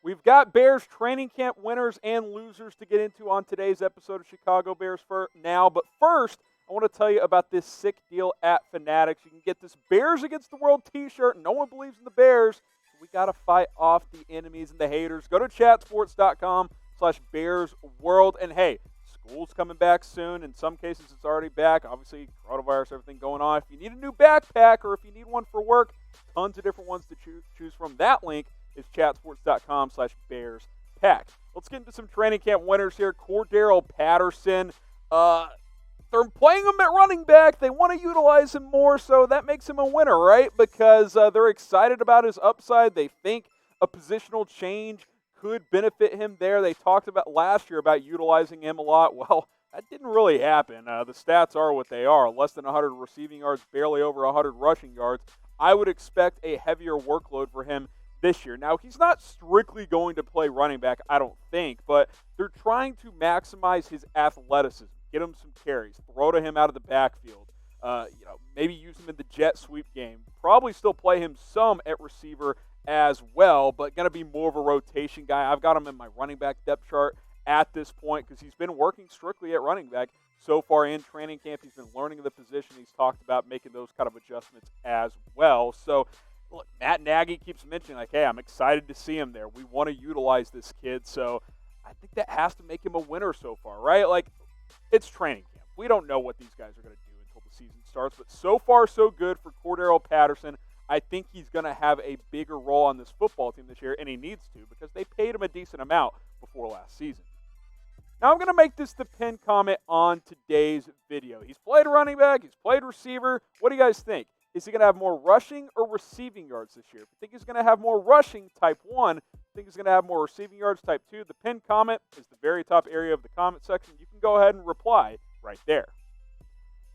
We've got Bears training camp winners and losers to get into on today's episode of Chicago Bears for now. But first, I want to tell you about this sick deal at Fanatics. You can get this Bears Against the World t-shirt. No one believes in the Bears. We got to fight off the enemies and the haters. Go to chatsports.com/BearsWorld. And hey, school's coming back soon. In some cases, it's already back. Obviously, coronavirus, everything going on. If you need a new backpack or if you need one for work, tons of different ones to choose from. That link is chatsports.com/BearsPack. Let's get into some training camp winners here. Cordarrelle Patterson. They're playing him at running back. They want to utilize him more, so that makes him a winner, right? Because they're excited about his upside. They think a positional change could benefit him there. They talked about last year about utilizing him a lot. Well, that didn't really happen. The stats are what they are. Less than 100 receiving yards, barely over 100 rushing yards. I would expect a heavier workload for him this year. Now, he's not strictly going to play running back, I don't think, but they're trying to maximize his athleticism, get him some carries, throw to him out of the backfield, maybe use him in the jet sweep game, probably still play him some at receiver as well, but going to be more of a rotation guy. I've got him in my running back depth chart at this point because he's been working strictly at running back so far in training camp. He's been learning the position. He's talked about making those kind of adjustments as well. So, look, Matt Nagy keeps mentioning, hey, I'm excited to see him there. We want to utilize this kid. So I think that has to make him a winner so far, right? It's training camp. We don't know what these guys are going to do until the season starts. But so far, so good for Cordarrelle Patterson. I think he's going to have a bigger role on this football team this year, and he needs to because they paid him a decent amount before last season. Now I'm going to make this the pinned comment on today's video. He's played running back. He's played receiver. What do you guys think? Is he going to have more rushing or receiving yards this year? If you think he's going to have more rushing, type 1. If you think he's going to have more receiving yards, type 2. The pinned comment is the very top area of the comment section. You can go ahead and reply right there.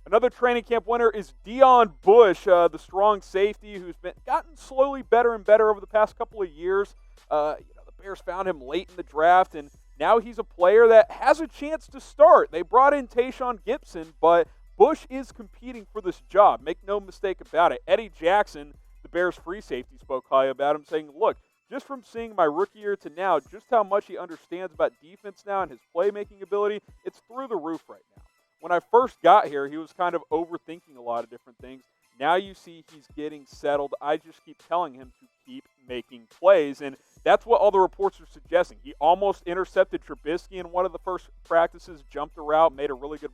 Another training camp winner is Deon Bush, the strong safety who's gotten slowly better and better over the past couple of years. The Bears found him late in the draft, and now he's a player that has a chance to start. They brought in Tayshaun Gibson, but Bush is competing for this job. Make no mistake about it. Eddie Jackson, the Bears free safety, spoke highly about him, saying, look, just from seeing my rookie year to now, just how much he understands about defense now and his playmaking ability, it's through the roof right now. When I first got here, he was kind of overthinking a lot of different things. Now you see he's getting settled. I just keep telling him to keep making plays, and that's what all the reports are suggesting. He almost intercepted Trubisky in one of the first practices, jumped a route, made a really good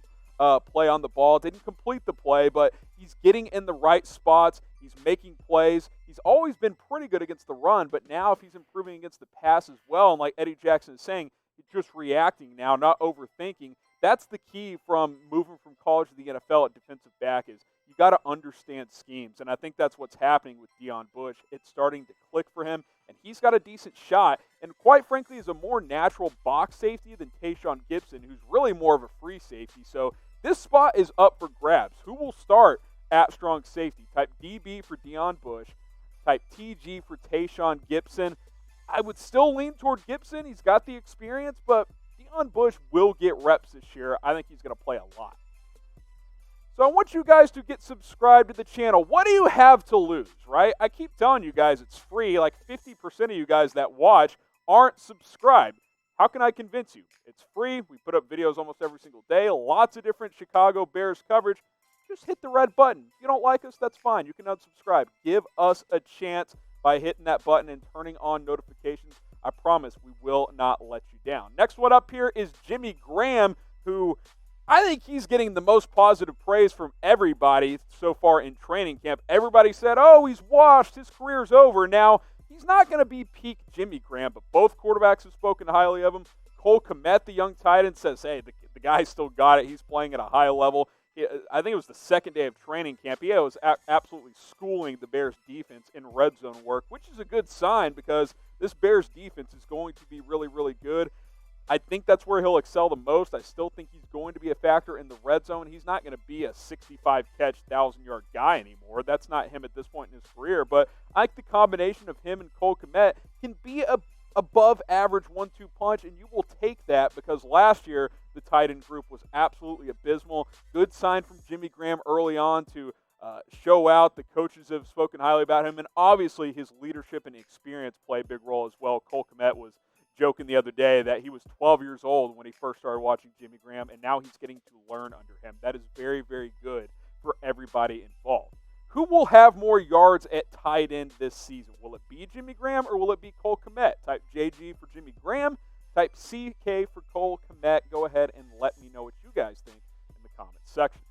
play on the ball. Didn't complete the play, but he's getting in the right spots. He's making plays. He's always been pretty good against the run, but now if he's improving against the pass as well, and like Eddie Jackson is saying, he's just reacting now, not overthinking. That's the key from moving from college to the NFL at defensive back is you got to understand schemes, and I think that's what's happening with Deon Bush. It's starting to click for him, and he's got a decent shot, and quite frankly is a more natural box safety than Tayshaun Gibson, who's really more of a free safety. So this spot is up for grabs. Who will start at strong safety? Type DB for Deon Bush, type TG for Tayshaun Gibson. I would still lean toward Gibson. He's got the experience, but Deon Bush will get reps this year. I think he's going to play a lot. So I want you guys to get subscribed to the channel. What do you have to lose, right? I keep telling you guys it's free. Like 50% of you guys that watch aren't subscribed. How can I convince you? It's free. We put up videos almost every single day. Lots of different Chicago Bears coverage. Just hit the red button. If you don't like us, that's fine. You can unsubscribe. Give us a chance by hitting that button and turning on notifications. I promise we will not let you down. Next one up here is Jimmy Graham, who I think he's getting the most positive praise from everybody so far in training camp. Everybody said, oh, he's washed. His career's over. Now, he's not going to be peak Jimmy Graham, but both quarterbacks have spoken highly of him. Cole Kmet, the young tight end, says, hey, the guy still got it. He's playing at a high level. I think it was the second day of training camp. He was absolutely schooling the Bears defense in red zone work, which is a good sign because this Bears defense is going to be really, really good. I think that's where he'll excel the most. I still think he's going to be a factor in the red zone. He's not going to be a 65-catch, 1,000-yard guy anymore. That's not him at this point in his career. But I think the combination of him and Cole Kmet can be a above-average 1-2 punch, and you will take that because last year the tight end group was absolutely abysmal. Good sign from Jimmy Graham early on to show out. The coaches have spoken highly about him, and obviously his leadership and experience play a big role as well. Cole Kmet was joking the other day that he was 12 years old when he first started watching Jimmy Graham, and now he's getting to learn under him. That is very, very good for everybody involved. Who will have more yards at tight end this season? Will it be Jimmy Graham or will it be Cole Kmet? Type JG for Jimmy Graham. Type CK for Cole Kmet. Go ahead and let me know what you guys think in the comments section.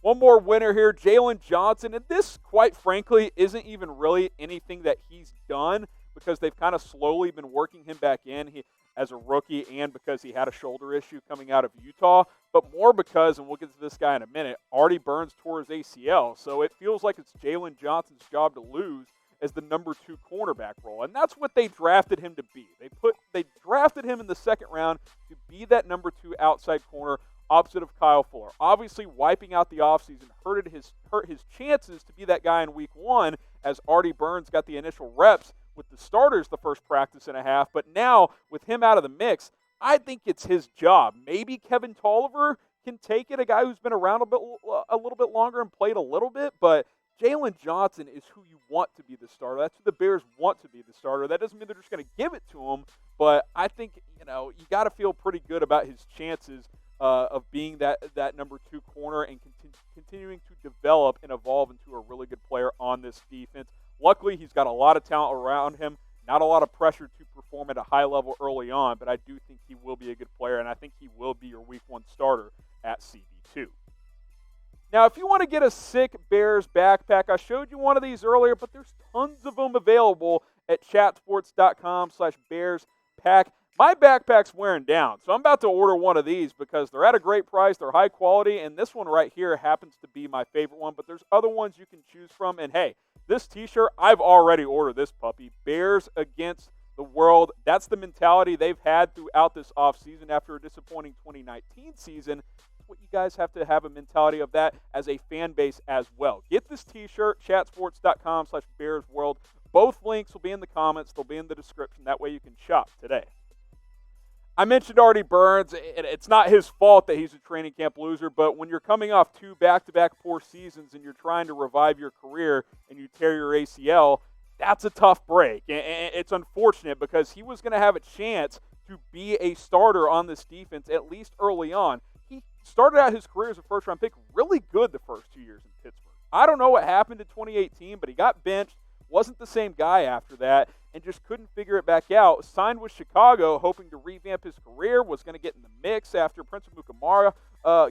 One more winner here, Jalen Johnson. And this, quite frankly, isn't even really anything that he's done because they've kind of slowly been working him back in as a rookie and because he had a shoulder issue coming out of Utah, but more because, and we'll get to this guy in a minute, Artie Burns tore his ACL. So it feels like it's Jalen Johnson's job to lose as the number 2 cornerback role. And that's what they drafted him to be. They drafted him in the second round to be that number 2 outside corner opposite of Kyle Fuller. Obviously, wiping out the offseason hurt his chances to be that guy in week 1 as Artie Burns got the initial reps with the starters the first practice and a half. But now, with him out of the mix, I think it's his job. Maybe Kevin Tolliver can take it, a guy who's been around a little bit longer and played a little bit, but Jalen Johnson is who you want to be the starter. That's who the Bears want to be the starter. That doesn't mean they're just going to give it to him, but I think, you got to feel pretty good about his chances of being that number 2 corner and continuing to develop and evolve into a really good player on this defense. Luckily, he's got a lot of talent around him, not a lot of pressure to perform at a high level early on, but I do think he will be a good player, and I think he will be your week 1 starter at CB2. Now, if you want to get a sick Bears backpack, I showed you one of these earlier, but there's tons of them available at chatsports.com/BearsPack. My backpack's wearing down, so I'm about to order one of these because they're at a great price, they're high quality, and this one right here happens to be my favorite one, but there's other ones you can choose from. And hey, this t-shirt, I've already ordered this puppy. Bears against the world. That's the mentality they've had throughout this offseason after a disappointing 2019 season. What you guys have to have a mentality of that as a fan base as well. Get this t-shirt, chatsports.com/BearsWorld. Both links will be in the comments. They'll be in the description. That way you can shop today. I mentioned Artie Burns. It's not his fault that he's a training camp loser, but when you're coming off 2 back-to-back poor seasons and you're trying to revive your career and you tear your ACL, that's a tough break. And it's unfortunate because he was going to have a chance to be a starter on this defense, at least early on. He started out his career as a first-round pick really good the first 2 years in Pittsburgh. I don't know what happened in 2018, but he got benched, wasn't the same guy after that, and just couldn't figure it back out. Signed with Chicago, hoping to revamp his career, was going to get in the mix after Prince Amukamara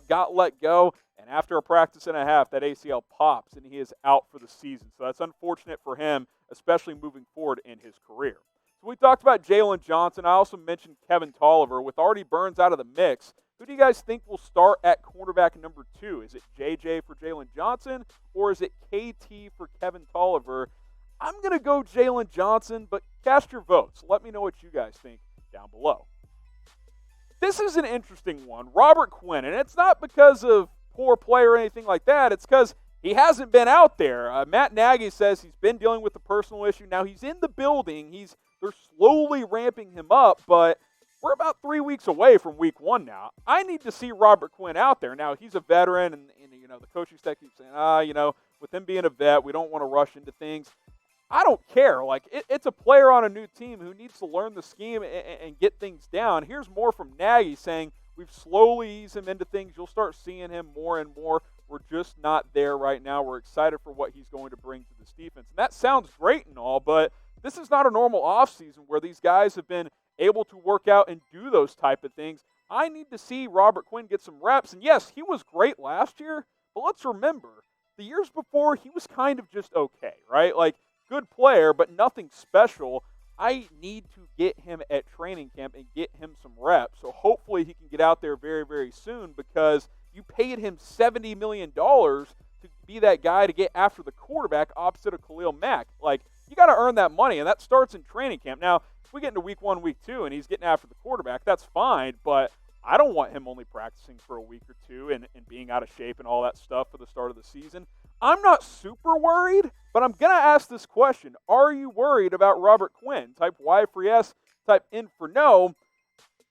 got let go, and after a practice and a half, that ACL pops, and he is out for the season. So that's unfortunate for him, especially moving forward in his career. So we talked about Jalen Johnson. I also mentioned Kevin Tolliver. With Artie Burns out of the mix, who do you guys think will start at cornerback number 2? Is it JJ for Jalen Johnson, or is it KT for Kevin Tolliver? I'm going to go Jalen Johnson, but cast your votes. Let me know what you guys think down below. This is an interesting one. Robert Quinn, and it's not because of poor play or anything like that. It's because he hasn't been out there. Matt Nagy says he's been dealing with a personal issue. Now, he's in the building. They're slowly ramping him up, but we're about 3 weeks away from week 1 now. I need to see Robert Quinn out there. Now, he's a veteran, and the coaching staff keeps saying, with him being a vet, we don't want to rush into things. I don't care. It's a player on a new team who needs to learn the scheme and get things down. Here's more from Nagy saying, we've slowly eased him into things. You'll start seeing him more and more. We're just not there right now. We're excited for what he's going to bring to this defense. And that sounds great and all, but this is not a normal offseason where these guys have been able to work out and do those type of things. I need to see Robert Quinn get some reps. And yes, he was great last year, but let's remember, the years before, he was kind of just okay, right? Good player, but nothing special. I need to get him at training camp and get him some reps. So hopefully he can get out there very, very soon because you paid him $70 million to be that guy to get after the quarterback opposite of Khalil Mack. You got to earn that money, and that starts in training camp. Now, if we get into week 1, week 2, and he's getting after the quarterback, that's fine, but I don't want him only practicing for a week or two and being out of shape and all that stuff for the start of the season. I'm not super worried, but I'm going to ask this question. Are you worried about Robert Quinn? Type Y for yes, type N for no.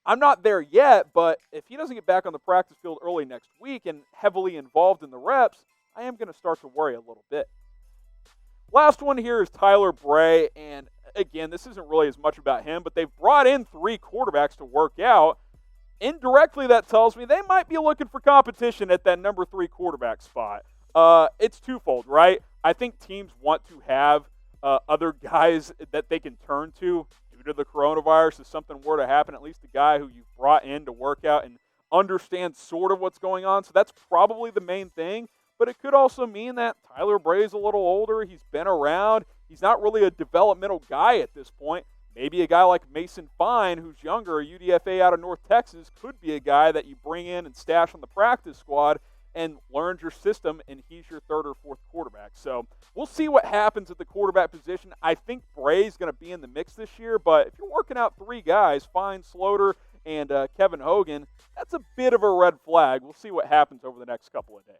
I'm not there yet, but if he doesn't get back on the practice field early next week and heavily involved in the reps, I am going to start to worry a little bit. Last one here is Tyler Bray, and again, this isn't really as much about him, but they've brought in 3 quarterbacks to work out. Indirectly, that tells me they might be looking for competition at that number 3 quarterback spot. It's twofold, right? I think teams want to have other guys that they can turn to due to the coronavirus. If something were to happen, at least a guy who you've brought in to work out and understand sort of what's going on. So that's probably the main thing. But it could also mean that Tyler Bray's a little older. He's been around. He's not really a developmental guy at this point. Maybe a guy like Mason Fine, who's younger, a UDFA out of North Texas, could be a guy that you bring in and stash on the practice squad and learns your system, and he's your 3rd or 4th quarterback. So we'll see what happens at the quarterback position. I think Bray's going to be in the mix this year, but if you're working out 3 guys, Fine, Sloter, and Kevin Hogan, that's a bit of a red flag. We'll see what happens over the next couple of days.